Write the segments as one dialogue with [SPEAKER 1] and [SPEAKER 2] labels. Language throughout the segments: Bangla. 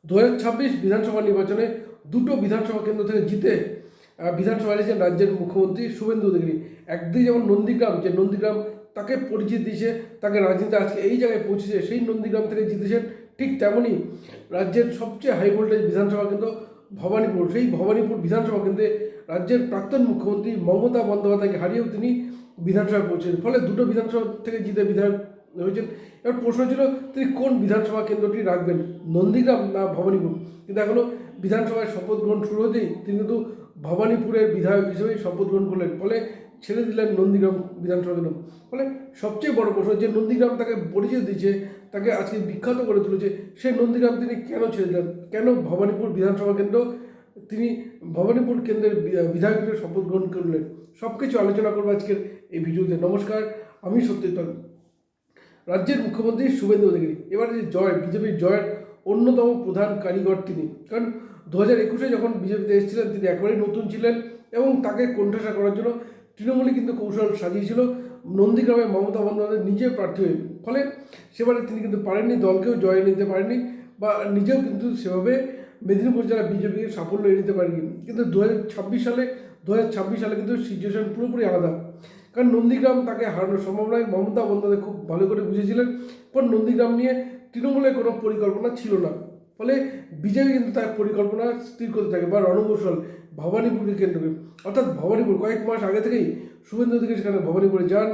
[SPEAKER 1] 2026 বিধানসভা নির্বাচনে দুটো বিধানসভা কেন্দ্র থেকে জিতে বিধানসভা এসেছেন রাজ্যের মুখ্যমন্ত্রী শুভেন্দু অধিকারী। একদিকে যেমন নন্দীগ্রাম, যে নন্দীগ্রাম তাকে পরিচিতি দিয়েছে, তাকে রাজনীতি আজকে এই জায়গায় পৌঁছেছে, সেই নন্দীগ্রাম থেকে জিতেছেন। ঠিক তেমনই রাজ্যের সবচেয়ে হাই ভোল্টেজ বিধানসভা কেন্দ্র ভবানীপুর, সেই ভবানীপুর বিধানসভা কেন্দ্রে রাজ্যের প্রাক্তন মুখ্যমন্ত্রী মমতা বন্দ্যোপাধ্যায়কে হারিয়েও তিনি বিধানসভায় পৌঁছেছেন। ফলে দুটো বিধানসভা থেকে জিতে বিধায়ক হয়েছেন। এবার প্রশ্ন ছিল তিনি কোন বিধানসভা কেন্দ্রটি রাখবেন, নন্দীগ্রাম না ভবানীপুর। কিন্তু এখনও বিধানসভায় শপথ গ্রহণ শুরু হতেই তিনি কিন্তু ভবানীপুরের বিধায়ক হিসেবেই শপথ গ্রহণ করলেন, ফলে ছেড়ে দিলেন নন্দীগ্রাম বিধানসভা কেন্দ্র। ফলে সবচেয়ে বড় প্রশ্ন, যে নন্দীগ্রাম তাকে পরিচয় দিয়েছে, তাকে আজকে বিখ্যাত করে তুলেছে, সেই নন্দীগ্রাম তিনি কেন ছেড়ে দিলেন, কেন ভবানীপুর বিধানসভা কেন্দ্র তিনি ভবানীপুর কেন্দ্রের বিধায়ক হিসেবে শপথ গ্রহণ করলেন, সব কিছু আলোচনা করবো আজকের এই ভিডিওতে। নমস্কার, আমি সত্যজিৎ। রাজ্যের মুখ্যমন্ত্রী শুভেন্দু অধিকারী এবার যে জয়, বিজেপির জয়ের অন্যতম প্রধান কারিগর তিনি। কারণ 2021-এ যখন বিজেপিতে এসেছিলেন তিনি একেবারেই নতুন ছিলেন এবং তাকে কোণঠাসা করার জন্য তৃণমূলই কিন্তু কৌশল সাজিয়েছিল নন্দীগ্রামে মমতা বন্দ্যোপাধ্যায় নিজে প্রার্থী হয়ে। ফলে সেবারে তিনি কিন্তু পারেননি, দলকেও জয় নিতে পারেননি বা নিজেও কিন্তু সেভাবে মেদিনীপুর জেলা বিজেপিকে সাফল্য এনে দিতে পারেনি। কিন্তু 2026 সালে কিন্তু সিচুয়েশন পুরোপুরি আলাদা। কারণ নন্দীগ্রাম তাকে হারানোর সম্ভব নয়, মমতা বন্দ্যোপাধ্যায় খুব ভালো করে বুঝেছিলেন। পর নন্দীগ্রাম নিয়ে তৃণমূলের কোনো পরিকল্পনা ছিল না, ফলে বিজেপি কিন্তু তার পরিকল্পনা স্থির করতে থাকে বা রণকৌশল ভবানীপুরকে কেন্দ্র করে। অর্থাৎ ভবানীপুর কয়েক মাস আগে থেকেই শুভেন্দু অধিকারী সেখানে ভবানীপুরে যান,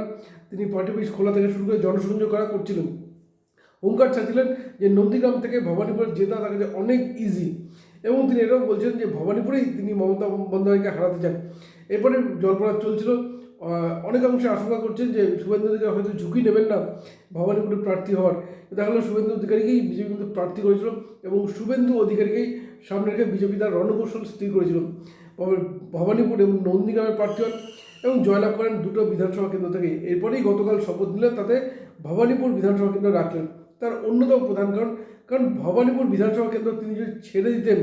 [SPEAKER 1] তিনি পার্টি অফিস খোলা থেকে শুরু করে জনসংযোগ করছিলেন। হুঙ্কার চাচ্ছিলেন যে নন্দীগ্রাম থেকে ভবানীপুর জেতা তার কাছে অনেক ইজি, এবং তিনি এটাও বলছেন যে ভবানীপুরেই তিনি মমতা বন্দ্যোপাধ্যায়কে হারাতে চান। এরপরে জল্পনা চলছিল, অনেকাংশে আশঙ্কা করছেন যে শুভেন্দু অধিকারী হয়তো ঝুঁকি নেবেন না ভবানীপুরে প্রার্থী হওয়ার। দেখা গেলো শুভেন্দু অধিকারীকেই বিজেপি কিন্তু প্রার্থী করেছিল এবং শুভেন্দু অধিকারীকেই সামনে রেখে বিজেপি তার রণকৌশল স্থির করেছিল। ভবানীপুর এবং নন্দীগ্রামের প্রার্থী হন এবং জয়লাভ করেন দুটো বিধানসভা কেন্দ্র থেকে। এরপরেই গতকাল শপথ নিলেন, তাতে ভবানীপুর বিধানসভা কেন্দ্র রাখলেন। তার অন্যতম প্রধান কারণ ভবানীপুর বিধানসভা কেন্দ্র তিনি যদি ছেড়ে দিতেন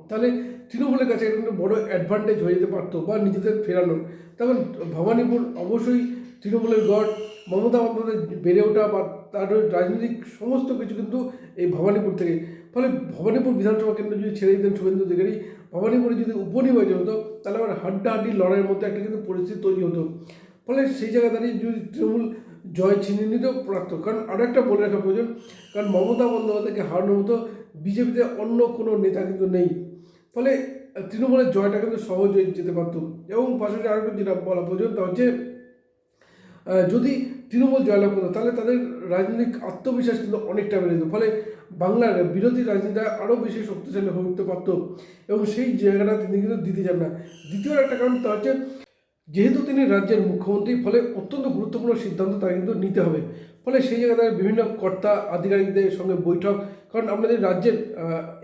[SPEAKER 1] তাহলে তৃণমূলের কাছে একটা বড় অ্যাডভান্টেজ হয়ে যেতে পারতো বা নিজেদের ফেরানোর। তখন ভবানীপুর অবশ্যই তৃণমূলের গড়, মমতা বন্দ্যোপাধ্যায় বেড়ে ওঠা বা তার রাজনৈতিক সমস্ত কিছু কিন্তু এই ভবানীপুর থেকে। ফলে ভবানীপুর বিধানসভা কেন্দ্র যদি ছেড়ে দিতেন শুভেন্দু অধিকারী, ভবানীপুরে যদি উপনির্বাচন হতো তাহলে আবার হাড্ডাহাড্ডি লড়াইয়ের মধ্যে একটা কিন্তু পরিস্থিতি তৈরি হতো। ফলে সেই জায়গায় দাঁড়িয়ে যদি তৃণমূল জয় ছিনিয়ে নিতেও পারত। কারণ আরও একটা বলে রাখা প্রয়োজন, কারণ মমতা বন্দ্যোপাধ্যায়কে হারানোর মতো বিজেপিতে অন্য কোনো নেতা কিন্তু নেই। ফলে তৃণমূলের জয়টা কিন্তু সহজ হয়ে যেতে পারত। এবং পাশাপাশি আরেকটা যেটা বলা প্রয়োজন তা হচ্ছে, যদি তৃণমূল জয়লাভ করতো তাহলে তাদের রাজনৈতিক আত্মবিশ্বাস কিন্তু অনেকটা বেড়ে যেত। ফলে বাংলার বিরোধী রাজনীতিটা আরও বেশি শক্তিশালী হয়ে উঠতে পারত এবং সেই জায়গাটা তিনি কিন্তু দিতে চান না। দ্বিতীয় একটা কারণ তা হচ্ছে, যেহেতু তিনি রাজ্যের মুখ্যমন্ত্রী, ফলে অত্যন্ত গুরুত্বপূর্ণ সিদ্ধান্ত তাকে কিন্তু নিতে হবে। ফলে সেই জায়গায় বিভিন্ন কর্তা আধিকারিকদের সঙ্গে বৈঠক, কারণ আমাদের রাজ্যের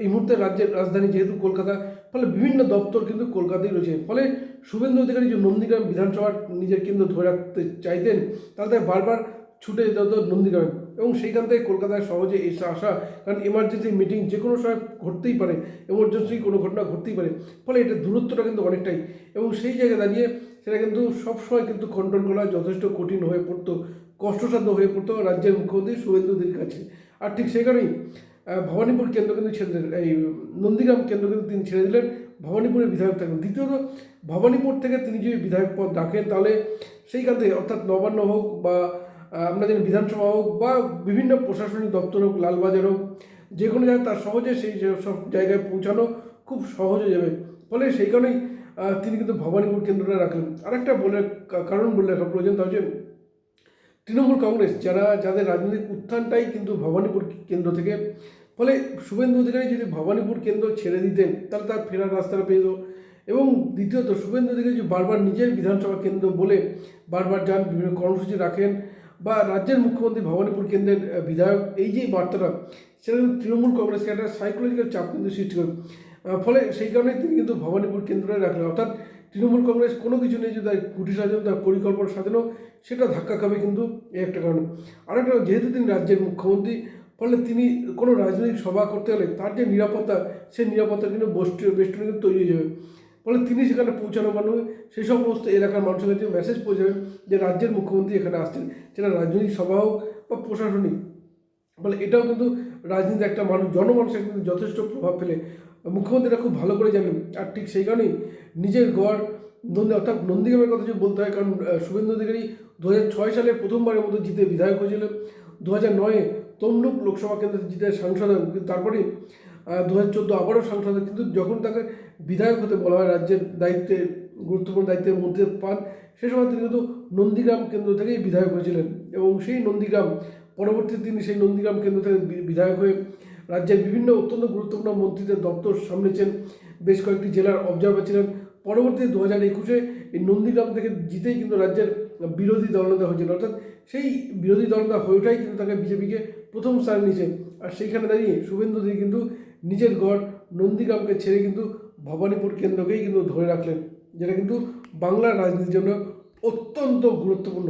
[SPEAKER 1] এই মুহূর্তে রাজ্যের রাজধানী যেহেতু কলকাতা, ফলে বিভিন্ন দপ্তর কিন্তু কলকাতায় রয়েছে। ফলে শুভেন্দু অধিকারী যে নন্দীগ্রাম বিধানসভার নিজের কেন্দ্র ধরে রাখতে চাইতেন, তাহলে তাই বারবার ছুটে যেতে হতো নন্দীগ্রামে এবং সেইখান থেকে কলকাতায় সহজে এসে আসা। কারণ এমার্জেন্সি মিটিং যে কোনো সময় ঘটতেই পারে, এমার্জেন্সি কোনো ঘটনা ঘটতেই পারে। ফলে এটা দূরত্বটা কিন্তু অনেকটাই, এবং সেই জায়গায় দাঁড়িয়ে সেটা কিন্তু সবসময় কিন্তু কন্ট্রোল করা যথেষ্ট কঠিন হয়ে পড়তো, কষ্টসাধ্য হয়ে পড়তো রাজ্যের মুখ্যমন্ত্রী শুভেন্দু অধিকারীর কাছে। আর ঠিক সেই কারণেই ভবানীপুর কেন্দ্র কিন্তু ছেড়ে দিলেন, এই নন্দীগ্রাম কেন্দ্র কিন্তু তিনি ছেড়ে দিলেন, ভবানীপুরের বিধায়ক থাকবেন। দ্বিতীয়ত, ভবানীপুর থেকে তিনি যদি বিধায়ক পদ রাখেন তাহলে সেইখান থেকে অর্থাৎ নবান্ন হোক বা আমরা জানি বিধানসভা হোক বা বিভিন্ন প্রশাসনিক দপ্তর হোক, লালবাজার হোক, যে কোনো জায়গায় তার সহজে সেই সব জায়গায় পৌঁছানো খুব সহজ হয়ে যাবে। ফলে সেই কারণেই তিনি কিন্তু ভবানীপুর কেন্দ্রটা রাখলেন। আরেকটা কারণ বলে রাখা প্রয়োজন, তা হচ্ছে তৃণমূল কংগ্রেস যাদের রাজনৈতিক উত্থানটাই কিন্তু ভবানীপুর কেন্দ্র থেকে। ফলে শুভেন্দু অধিকারী যদি ভবানীপুর কেন্দ্র ছেড়ে দিতেন তাহলে তার ফেরার রাস্তাটা পেয়ে যেত। এবং দ্বিতীয়ত, শুভেন্দু অধিকারী যদি বারবার নিজের বিধানসভা কেন্দ্র বলে বারবার যান, বিভিন্ন কর্মসূচি রাখেন বা রাজ্যের মুখ্যমন্ত্রী ভবানীপুর কেন্দ্রের বিধায়ক, এই যে বার্তাটা, সেটা কিন্তু তৃণমূল কংগ্রেসকে একটা সাইকোলজিক্যাল চাপ কিন্তু সৃষ্টি করে। ফলে সেই কারণে তিনি কিন্তু ভবানীপুর কেন্দ্রে রাখলেন। অর্থাৎ তৃণমূল কংগ্রেস কোনো কিছু নিয়ে যদি তার কুটি সাজানো, তার পরিকল্পনা সাজানো, সেটা ধাক্কা খাবে কিন্তু এই একটা কারণ। আরেকটা, যেহেতু তিনি রাজ্যের মুখ্যমন্ত্রী, ফলে তিনি কোনো রাজনৈতিক সভা করতে গেলে তার যে নিরাপত্তা, সেই নিরাপত্তা কিন্তু বেষ্টনী কিন্তু তৈরি হয়ে যাবে। ফলে তিনি সেখানে পৌঁছানো মানবে সেই সমস্ত এলাকার মানুষের কাছে মেসেজ পৌঁছে যাবে যে রাজ্যের মুখ্যমন্ত্রী এখানে আসছেন, সেটা রাজনৈতিক সভা হোক বা প্রশাসনিক। ফলে এটাও কিন্তু রাজনীতি একটা মানুষ জনমানুষের কিন্তু যথেষ্ট প্রভাব ফেলে। মুখ্যমন্ত্রীরা খুব ভালো করে জানেন, আর ঠিক সেই কারণেই নিজের গড় অর্থাৎ নন্দীগ্রামের কথা যদি বলতে হয়, কারণ শুভেন্দু অধিকারী 2006 সালে প্রথমবারের মতো জিতে বিধায়ক হয়েছিলেন। 2009-এ তমলুক লোকসভা কেন্দ্রে জিতে সাংসদ হন, কিন্তু তারপরে 2014 আবারও সাংসদ হন। কিন্তু যখন তাকে বিধায়ক হতে বলা হয়, রাজ্যের দায়িত্বে গুরুত্বপূর্ণ দায়িত্বের মধ্যে পান, সে সময় তিনি কিন্তু নন্দীগ্রাম কেন্দ্র থেকেই বিধায়ক হয়েছিলেন। এবং সেই নন্দীগ্রাম পরবর্তীতে তিনি সেই নন্দীগ্রাম কেন্দ্র থেকে বিধায়ক হয়ে রাজ্যের বিভিন্ন অত্যন্ত গুরুত্বপূর্ণ মন্ত্রীদের দপ্তর সামলেছেন, বেশ কয়েকটি জেলার অবজারভার ছিলেন। পরবর্তীতে 2021-এ এই নন্দীগ্রাম থেকে জিতেই কিন্তু রাজ্যের বিরোধী দলনেতা হয়েছিল, অর্থাৎ সেই বিরোধী দলনেতা হয়ে ওঠাই কিন্তু তাকে বিজেপিকে প্রথম স্থানে নিয়েছে। আর সেইখানে দাঁড়িয়ে শুভেন্দু অধিকারী কিন্তু নিজের গড় নন্দীগ্রামকে ছেড়ে কিন্তু ভবানীপুর কেন্দ্রকেই কিন্তু ধরে রাখলেন, যেটা কিন্তু বাংলার রাজনীতির জন্য অত্যন্ত গুরুত্বপূর্ণ।